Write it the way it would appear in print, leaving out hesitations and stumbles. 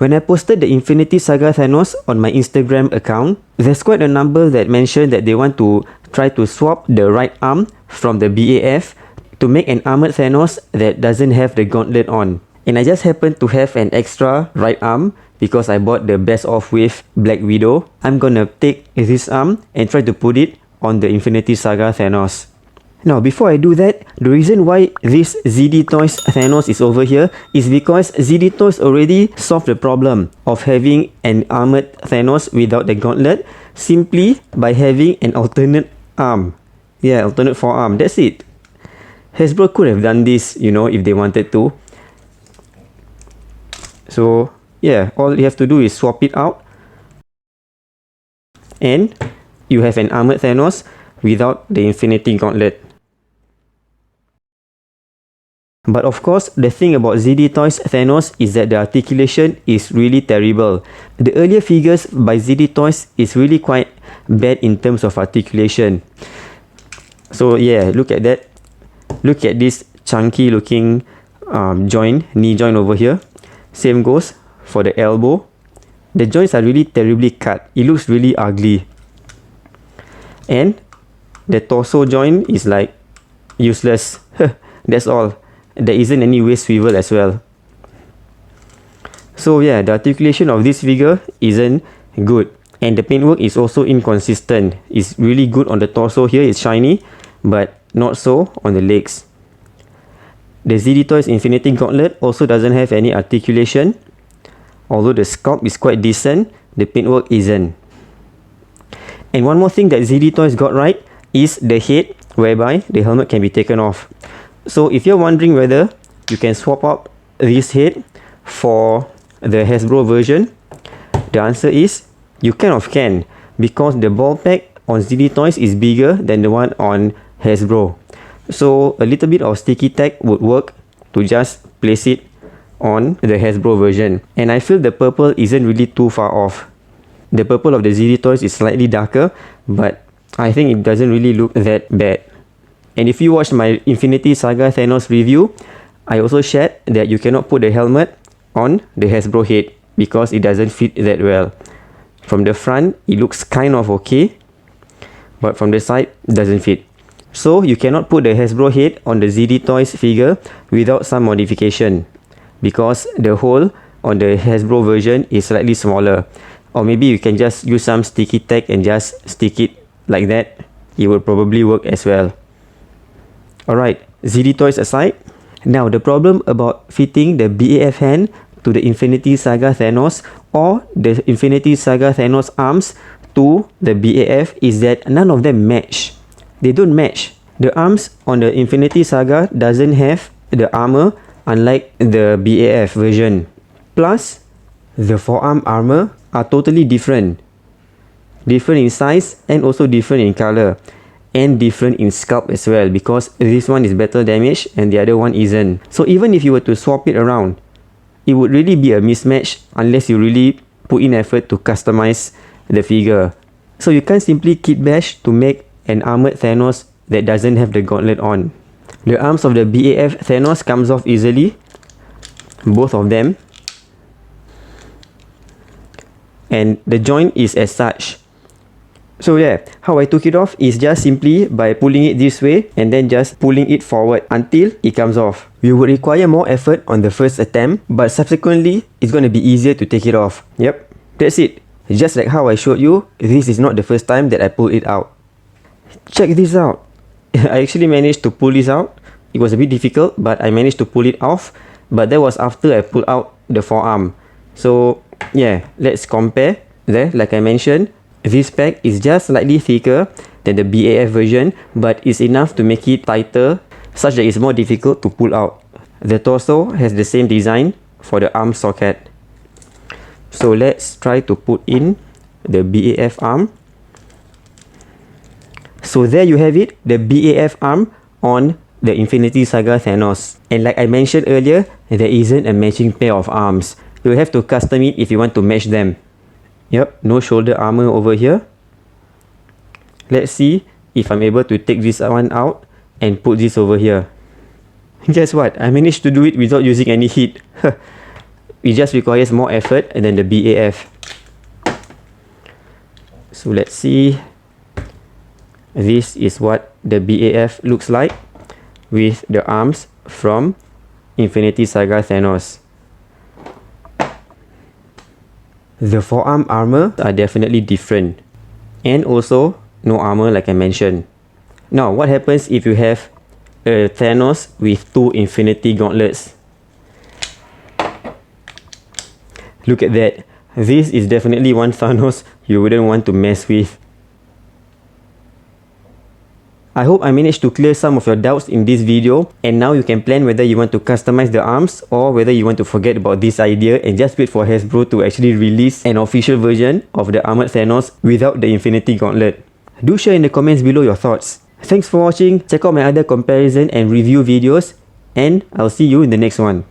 When I posted the Infinity Saga Thanos on my Instagram account, there's quite a number that mentioned that they want to try to swap the right arm from the BAF to make an Armoured Thanos that doesn't have the gauntlet on. And I just happen to have an extra right arm because I bought the best of with Black Widow. I'm gonna take this arm and try to put it on the Infinity Saga Thanos. Now, before I do that, the reason why this ZD Toys Thanos is over here is because ZD Toys already solved the problem of having an Armoured Thanos without the gauntlet simply by having an alternate arm. Yeah, alternate forearm. That's it. Hasbro could have done this, you know, if they wanted to. So, yeah, all you have to do is swap it out. And you have an Armoured Thanos without the Infinity Gauntlet. But of course, the thing about ZD Toys Thanos is that the articulation is really terrible. The earlier figures by ZD Toys is really quite bad in terms of articulation. So yeah, look at that. Look at this chunky looking joint, knee joint over here. Same goes for the elbow. The joints are really terribly cut. It looks really ugly. And the torso joint is like useless. That's all. There isn't any waist swivel as well. So yeah, the articulation of this figure isn't good. And the paintwork is also inconsistent. It's really good on the torso here, it's shiny, but not so on the legs. The ZD Toys Infinity Gauntlet also doesn't have any articulation. Although the sculpt is quite decent, the paintwork isn't. And one more thing that ZD Toys got right is the head, whereby the helmet can be taken off. So if you're wondering whether you can swap out this head for the Hasbro version, the answer is you kind of can, because the ball pack on ZD Toys is bigger than the one on Hasbro. So a little bit of sticky tack would work to just place it on the Hasbro version. And I feel the purple isn't really too far off. The purple of the ZD Toys is slightly darker, but I think it doesn't really look that bad. And if you watched my Infinity Saga Thanos review, I also shared that you cannot put the helmet on the Hasbro head because it doesn't fit that well. From the front, it looks kind of okay, but from the side, it doesn't fit. So you cannot put the Hasbro head on the ZD Toys figure without some modification, because the hole on the Hasbro version is slightly smaller. Or maybe you can just use some sticky tack and just stick it like that. It will probably work as well. Alright, ZD Toys aside, now the problem about fitting the BAF hand to the Infinity Saga Thanos or the Infinity Saga Thanos arms to the BAF is that none of them match. They don't match. The arms on the Infinity Saga doesn't have the armor unlike the BAF version. Plus, the forearm armor are totally different. Different in size and also different in color. And different in sculpt as well, because this one is better damage and the other one isn't. So even if you were to swap it around, it would really be a mismatch unless you really put in effort to customize the figure. So you can't simply kit bash to make an Armoured Thanos that doesn't have the gauntlet on. The arms of the BAF Thanos comes off easily, both of them. And the joint is as such. So yeah, how I took it off is just simply by pulling it this way and then just pulling it forward until it comes off. You would require more effort on the first attempt, but subsequently, it's going to be easier to take it off. Yep, that's it. Just like how I showed you, this is not the first time that I pulled it out. Check this out. I actually managed to pull this out. It was a bit difficult, but I managed to pull it off. But that was after I pulled out the forearm. So yeah, let's compare. There, like I mentioned, this pack is just slightly thicker than the BAF version, but it's enough to make it tighter such that it's more difficult to pull out. The torso has the same design for the arm socket. So let's try to put in the BAF arm. So there you have it, the BAF arm on the Infinity Saga Thanos. And like I mentioned earlier, there isn't a matching pair of arms. You'll have to custom it if you want to match them. Yep, no shoulder armor over here. Let's see if I'm able to take this one out and put this over here. Guess what? I managed to do it without using any heat. It just requires more effort than the BAF. So let's see. This is what the BAF looks like with the arms from Infinity Saga Thanos. The forearm armor are definitely different, and also no armor like I mentioned. Now, what happens if you have a Thanos with 2 Infinity Gauntlets? Look at that. This is definitely one Thanos you wouldn't want to mess with. I hope I managed to clear some of your doubts in this video, and now you can plan whether you want to customize the arms or whether you want to forget about this idea and just wait for Hasbro to actually release an official version of the Armoured Thanos without the Infinity Gauntlet. Do share in the comments below your thoughts. Thanks for watching. Check out my other comparison and review videos, and I'll see you in the next one.